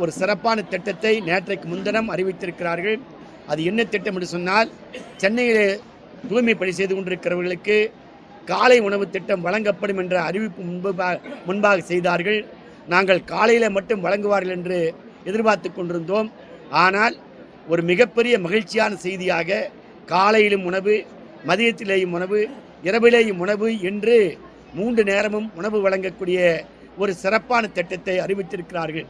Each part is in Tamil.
ஒரு சிறப்பான திட்டத்தை நேற்றைக்கு முன்தினம் அறிவித்திருக்கிறார்கள். அது என்ன திட்டம் என்று சொன்னால், சென்னையில் தூய்மை பணி செய்து கொண்டிருக்கிறவர்களுக்கு காலை உணவு திட்டம் வழங்கப்படும் என்ற அறிவிப்பு முன்பாக செய்தார்கள். நாங்கள் காலையில் மட்டும் வழங்குவார்கள் என்று எதிர்பார்த்து கொண்டிருந்தோம். ஆனால் ஒரு மிகப்பெரிய மகிழ்ச்சியான செய்தியாக காலையிலும் உணவு, மதியத்திலேயும் உணவு, இரவிலேயும் உணவு என்று 3 நேரமும் உணவு வழங்கக்கூடிய ஒரு சிறப்பான திட்டத்தை அறிவித்திருக்கிறார்கள்.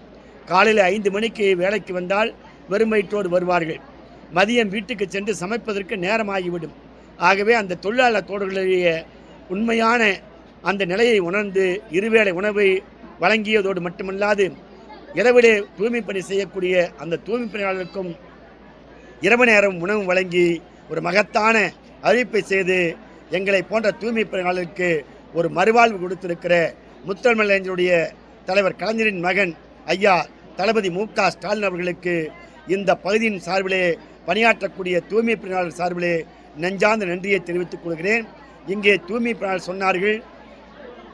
காலையில் 5 மணிக்கு வேலைக்கு வந்தால் வெறும் வயிற்றோடு வருவார்கள். மதியம் வீட்டுக்கு சென்று சமைப்பதற்கு நேரமாகிவிடும். ஆகவே அந்த தொழிலாளர் தோழர்களுடைய உண்மையான அந்த நிலையை உணர்ந்து இருவேளை உணவை வழங்கியதோடு மட்டுமல்லாது, இரவிலே தூய்மை பணி செய்யக்கூடிய அந்த தூய்மை பணியாளர்களுக்கும் இரவு நேரம் உணவு வழங்கி ஒரு மகத்தான அறிவிப்பை செய்து எங்களை போன்ற தூய்மை பணியாளர்களுக்கு ஒரு மறுவாழ்வு கொடுத்திருக்கிற முத்தமிழறிஞருடைய தலைவர் கலைஞரின் மகன் ஐயா தளபதி மு.க. ஸ்டாலின் அவர்களுக்கு இந்த பகுதியின் சார்பிலே பணியாற்றக்கூடிய தூய்மை பணியாளர் சார்பிலே நெஞ்சார்ந்த நன்றியை தெரிவித்துக் கொள்கிறேன். இங்கே தூய்மை பணியாளர் சொன்னார்கள்,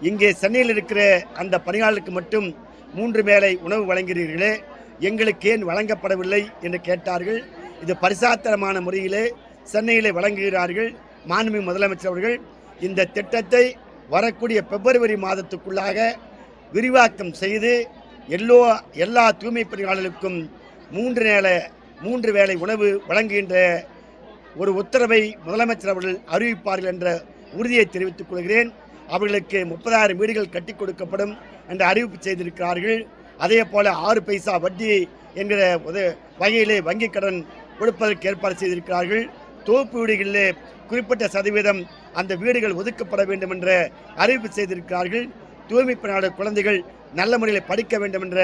இங்கே சென்னையில் இருக்கிற அந்த பணியாளருக்கு மட்டும் 3 வேளை உணவு வழங்குகிறீர்களே, எங்களுக்கு ஏன் வழங்கப்படவில்லை என்று கேட்டார்கள். இது பரிசாத்திரமான முறையிலே சென்னையிலே வழங்குகிறார்கள். மாண்புமிகு முதலமைச்சர் அவர்கள் இந்த திட்டத்தை வரக்கூடிய பிப்ரவரி மாதத்துக்குள்ளாக விரிவாக்கம் செய்து எல்லா தூய்மை பணியாளர்களுக்கும் 3 வேளை உணவு வழங்குகின்ற ஒரு உத்தரவை முதலமைச்சர் அவர்கள் அறிவிப்பார்கள் என்ற உறுதியை தெரிவித்துக் கொள்கிறேன். அவர்களுக்கு 30,000 வீடுகள் கட்டி கொடுக்கப்படும் என்ற அறிவிப்பு செய்திருக்கிறார்கள். அதே போல 6 பைசா வட்டி என்கிற வகையிலே வங்கிக் கடன் கொடுப்பதற்கு ஏற்பாடு செய்திருக்கிறார்கள். தொகுப்பு வீடுகளிலே குறிப்பிட்ட சதவீதம் அந்த வீடுகள் ஒதுக்கப்பட வேண்டும் என்ற அறிவிப்பு செய்திருக்கிறார்கள். தூய்மை பணியாளர் குழந்தைகள் நல்ல முறையில் படிக்க வேண்டும் என்ற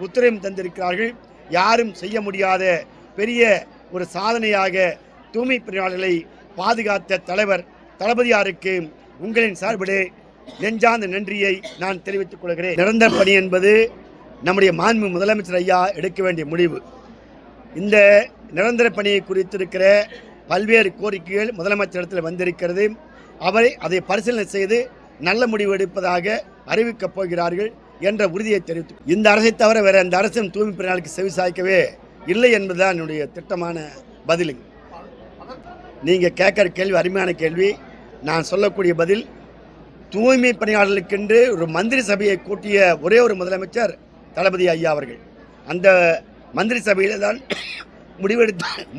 உத்தரவும் தந்திருக்கிறார்கள். யாரும் செய்ய முடியாத பெரிய ஒரு சாதனையாக தூய்மை பணியாளர்களை பாதுகாத்த தலைவர் தளபதியாருக்கு உங்களின் சார்பிலே நெஞ்சார்ந்த நன்றியை நான் தெரிவித்துக் கொள்கிறேன். நிரந்தர பணி என்பது நம்முடைய மாண்புமிகு முதலமைச்சர் ஐயா எடுக்க வேண்டிய முடிவு. இந்த நிரந்தர பணியை குறித்திருக்கிற பல்வேறு கோரிக்கைகள் முதலமைச்சரிடத்தில் வந்திருக்கிறது. அதை பரிசீலனை செய்து நல்ல முடிவு எடுப்பதாக அறிவிக்கப் போகிறார்கள் என்ற உறுதியை தெரிவித்து, இந்த அரசை தவிர வேற எந்த அரசும் தூய்மை பணியாளருக்கு செவிசாய்க்கவே இல்லை என்பதுதான் என்னுடைய திட்டமான பதில். நீங்கள் கேட்குற கேள்வி அருமையான கேள்வி. நான் சொல்லக்கூடிய பதில், தூய்மை பணியாளர்களுக்கென்று ஒரு மந்திரி சபையை கூட்டிய ஒரே ஒரு முதலமைச்சர் தளபதி ஐயா அவர்கள். அந்த மந்திரி சபையில் தான்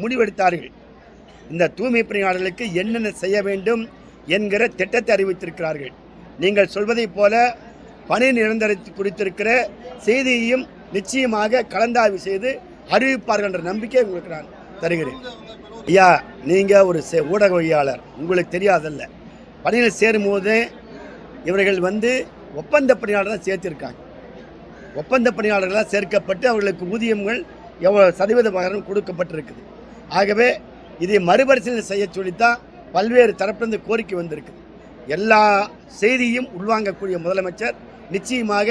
முடிவெடுத்தார்கள். இந்த தூய்மை பணியாளர்களுக்கு என்னென்ன செய்ய வேண்டும் என்கிற திட்டத்தை அறிவித்திருக்கிறார்கள். நீங்கள் சொல்வதைப் போல பணி நிரந்தரத்தை குறித்திருக்கிற செய்தியையும் நிச்சயமாக கலந்தாய்வு செய்து அறிவிப்பார்கள் என்ற நம்பிக்கை உங்களுக்கு நான் தருகிறேன். ஐயா, நீங்கள் ஒரு ஊடகவியாளர், உங்களுக்கு தெரியாதல்ல. பணியில் சேரும்போது இவர்கள் ஒப்பந்த பணியாளர் தான் சேர்த்திருக்காங்க. ஒப்பந்த பணியாளர்களாக சேர்க்கப்பட்டு அவர்களுக்கு ஊதியங்கள் எவ்வளோ சதவீத பகரம் கொடுக்கப்பட்டிருக்குது. ஆகவே இதை மறுபரிசீலனை செய்ய சொல்லித்தான் பல்வேறு தரப்பிலிருந்து கோரிக்கை வந்திருக்குது. எல்லா செய்தியும் உள்வாங்கக்கூடிய முதலமைச்சர் நிச்சயமாக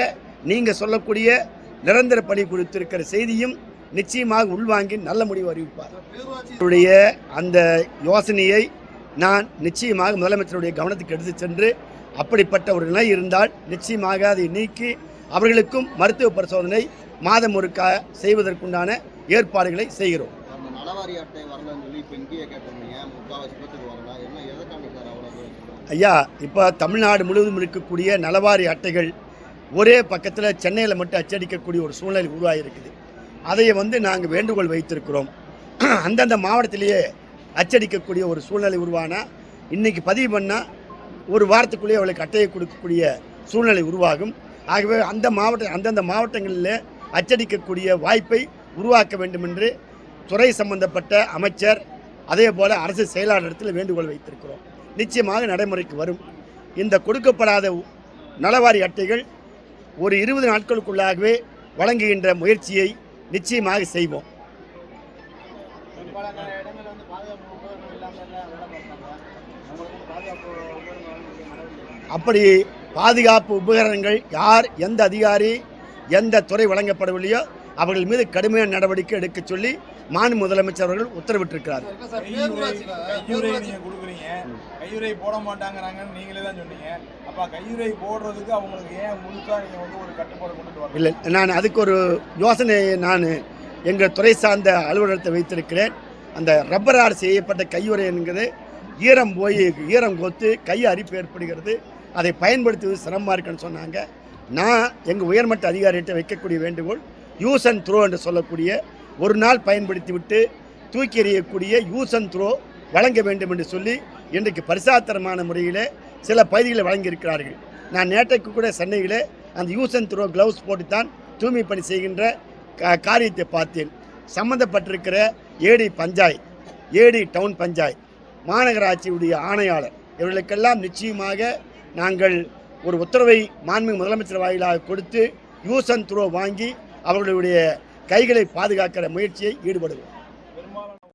நீங்கள் சொல்லக்கூடிய நிரந்தர பணி குறித்திருக்கிற செய்தியும் நிச்சயமாக உள்வாங்கி நல்ல முடிவு அறிவிப்பார். அவருடைய அந்த யோசனையை நான் நிச்சயமாக முதலமைச்சருடைய கவனத்துக்கு எடுத்து சென்று, அப்படிப்பட்ட ஒரு நிலை இருந்தால் நிச்சயமாக அதை நீக்கி அவர்களுக்கும் மருத்துவ பரிசோதனை மாதம் ஒருக்கா செய்வதற்குண்டான ஏற்பாடுகளை செய்கிறோம். ஐயா, இப்போ தமிழ்நாடு முழுவதும் இருக்கக்கூடிய நலவாரி அட்டைகள் ஒரே பக்கத்தில் சென்னையில் மட்டும் அச்சடிக்கக்கூடிய ஒரு சூழ்நிலை உருவாகியிருக்குது. அதை நாங்கள் வேண்டுகோள் வைத்திருக்கிறோம். அந்தந்த மாவட்டத்திலேயே அச்சடிக்கக்கூடிய ஒரு சூழ்நிலை உருவானால், இன்றைக்கி பதிவு பண்ணால் ஒரு வாரத்துக்குள்ளேயே அவளுக்கு அட்டையை கொடுக்கக்கூடிய சூழ்நிலை உருவாகும். ஆகவே அந்தந்த மாவட்டங்களில் அச்சடிக்கக்கூடிய வாய்ப்பை உருவாக்க வேண்டும் என்று துறை சம்பந்தப்பட்ட அமைச்சர் அதே போல் அரசு செயலாளரிடத்தில் வேண்டுகோள் வைத்திருக்கிறோம். நிச்சயமாக நடைமுறைக்கு வரும். இந்த கொடுக்கப்படாத நலவாரி அட்டைகள் ஒரு 20 நாட்களுக்குள்ளாகவே வழங்குகின்ற முயற்சியை நிச்சயமாக செய்வோம். அப்படி பாதுகாப்பு உபகரணங்கள் யார், எந்த அதிகாரி எந்த துறை வழங்கப்படவில்லையோ அவர்கள் மீது கடுமையான நடவடிக்கை எடுக்க சொல்லி மாநில முதலமைச்சர் அவர்கள் உத்தரவிட்டிருக்கிறார். கையுறை போட மாட்டாங்கறாங்கன்னு நீங்களே தான் சொன்னீங்க. அப்ப கையுறை போடுறதுக்கு அவங்களுக்கு ஏன் முழுசா நீங்க வந்து ஒரு கட்டுப்பாடு கொண்டு வரல? இல்லை, நான் அதுக்கு ஒரு யோசனை நான் எங்கள் துறை சார்ந்த அலுவலகத்தை வைத்திருக்கிறேன். அந்த ரப்பரால் செய்யப்பட்ட கையுறை என்கிறது ஈரம் போய் ஈரம் கோத்து கை அரிப்பு ஏற்படுகிறது, அதை பயன்படுத்துவது சிரமமாக இருக்குன்னு சொன்னாங்க. நான் எங்கள் உயர்மட்ட அதிகாரிகிட்ட வைக்கக்கூடிய வேண்டுகோள், யூஸ் அண்ட் த்ரோ என்று சொல்லக்கூடிய ஒரு நாள் பயன்படுத்தி விட்டு தூக்கி எறியக்கூடிய யூஸ் அண்ட் த்ரோ வழங்க வேண்டும் என்று சொல்லி இன்றைக்கு பரிசாத்திரமான முறையில் சில பகுதிகளை வழங்கியிருக்கிறார்கள். நான் நேற்றைக்கு கூட சென்னையில் அந்த யூஸ் அண்ட் த்ரோ க்ளவுஸ் போட்டு தான் தூய்மை பணி செய்கின்ற காரியத்தை பார்த்தேன். சம்மந்தப்பட்டிருக்கிற ஏடி பஞ்சாயத், ஏடி டவுன் பஞ்சாயத், மாநகராட்சியுடைய ஆணையாளர் இவர்களுக்கெல்லாம் நிச்சயமாக நாங்கள் ஒரு உத்தரவை மாண்புமிகு முதலமைச்சர் வாயிலாக கொடுத்து யூஸ் அண்ட் த்ரோ வாங்கி அவர்களுடைய கைகளை பாதுகாக்கிற முயற்சியை ஈடுபடுவோம்.